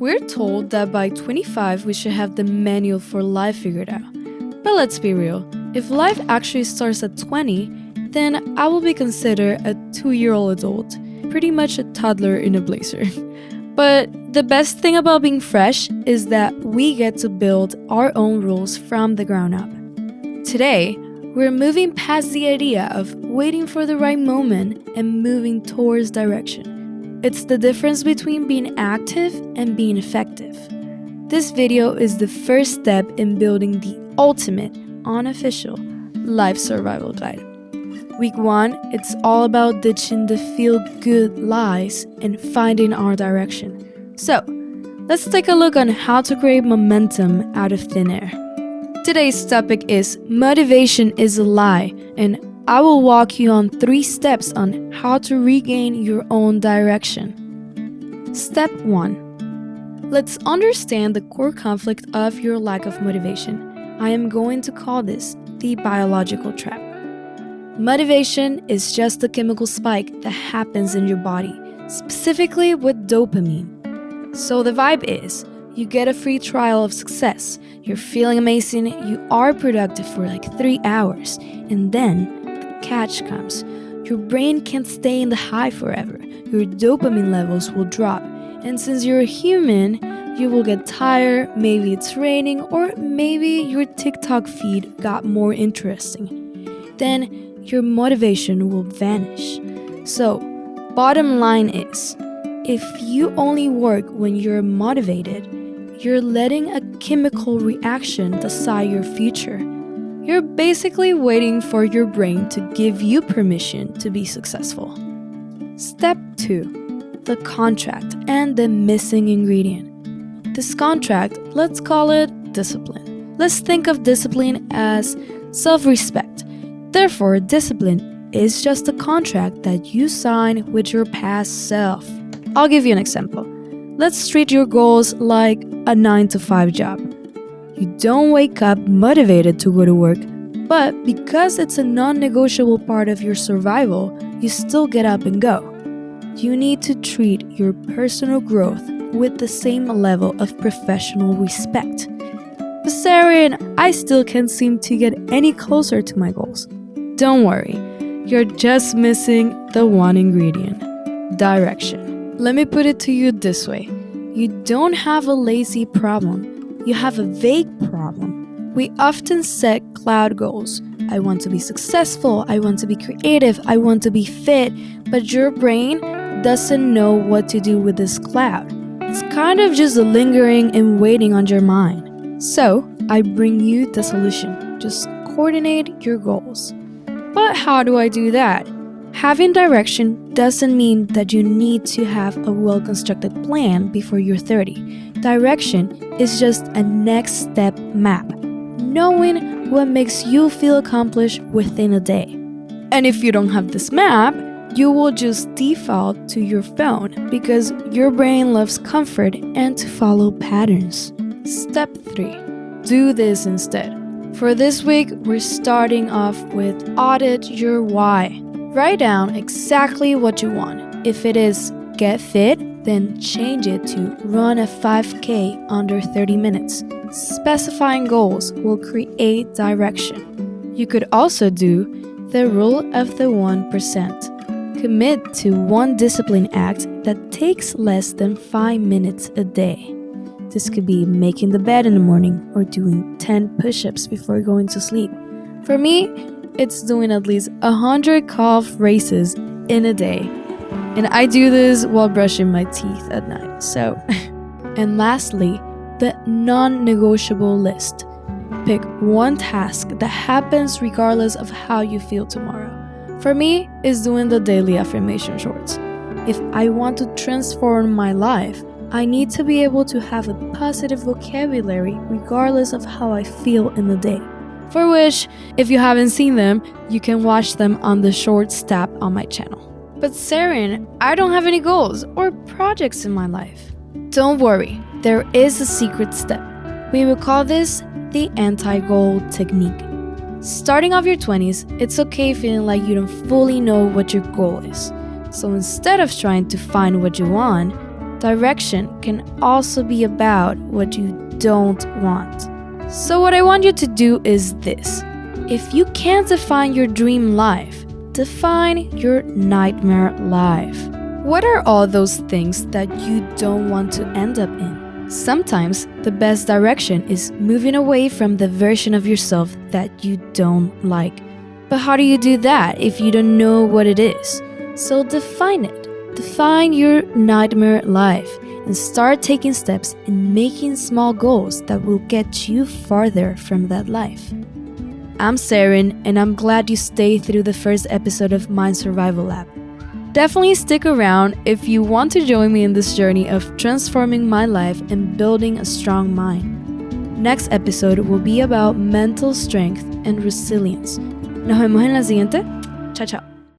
We're told that by 25 we should have the manual for life figured out. But let's be real, if life actually starts at 20, then I will be considered a 2-year-old adult, pretty much a toddler in a blazer. But the best thing about being fresh is that we get to build our own rules from the ground up. Today, we're moving past the idea of waiting for the right moment and moving towards direction. It's the difference between being active and being effective. This video is the first step in building the ultimate, unofficial life survival guide. Week 1, it's all about ditching the feel-good lies and finding our direction. So, let's take a look on how to create momentum out of thin air. Today's topic is motivation is a lie, and I will walk you on 3 steps on how to regain your own direction. Step 1. Let's understand the core conflict of your lack of motivation. I am going to call this the biological trap. Motivation is just a chemical spike that happens in your body, specifically with dopamine. So the vibe is, you get a free trial of success, you're feeling amazing, you are productive for like 3 hours, and then the catch comes. Your brain can't stay in the high forever, your dopamine levels will drop, and since you're a human, you will get tired, maybe it's raining, or maybe your TikTok feed got more interesting. Then your motivation will vanish. So, bottom line is, if you only work when you're motivated, you're letting a chemical reaction decide your future. You're basically waiting for your brain to give you permission to be successful. Step 2. The contract and the missing ingredient. This contract, let's call it discipline. Let's think of discipline as self-respect. Therefore, discipline is just a contract that you sign with your past self. I'll give you an example. Let's treat your goals like a 9-to-5 job. You don't wake up motivated to go to work, but because it's a non-negotiable part of your survival, you still get up and go. You need to treat your personal growth with the same level of professional respect. But Sarah, I still can't seem to get any closer to my goals. Don't worry, you're just missing the one ingredient: direction. Let me put it to you this way. You don't have a lazy problem, you have a vague problem. We often set cloud goals. I want to be successful, I want to be creative, I want to be fit, but your brain doesn't know what to do with this cloud. It's kind of just lingering and waiting on your mind. So, I bring you the solution. Just coordinate your goals. But how do I do that? Having direction doesn't mean that you need to have a well-constructed plan before you're 30. Direction is just a next step map, knowing what makes you feel accomplished within a day. And if you don't have this map, you will just default to your phone because your brain loves comfort and to follow patterns. Step 3. Do this instead. For this week, we're starting off with audit your why. Write down exactly what you want. If it is get fit, then change it to run a 5K under 30 minutes. Specifying goals will create direction. You could also do the rule of the 1%. Commit to one discipline act that takes less than 5 minutes a day. This could be making the bed in the morning or doing 10 push-ups before going to sleep. For me, it's doing at least 100 calf raises in a day. And I do this while brushing my teeth at night. So, and lastly, the non-negotiable list. Pick one task that happens regardless of how you feel tomorrow. For me, it's doing the daily affirmation shorts. If I want to transform my life, I need to be able to have a positive vocabulary regardless of how I feel in the day. For which, if you haven't seen them, you can watch them on the Shorts tab on my channel. But Saren, I don't have any goals or projects in my life. Don't worry, there is a secret step. We will call this the anti-goal technique. Starting off your 20s, it's okay feeling like you don't fully know what your goal is. So instead of trying to find what you want, Direction can also be about what you don't want. So what I want you to do is this. If you can't define your dream life, define your nightmare life. What are all those things that you don't want to end up in? Sometimes the best direction is moving away from the version of yourself that you don't like. But how do you do that if you don't know what it is? So define it. Define your nightmare life and start taking steps in making small goals that will get you farther from that life. I'm Saren, and I'm glad you stayed through the first episode of Mind Survival Lab. Definitely stick around if you want to join me in this journey of transforming my life and building a strong mind. Next episode will be about mental strength and resilience. Nos vemos en la siguiente. Chao, chao.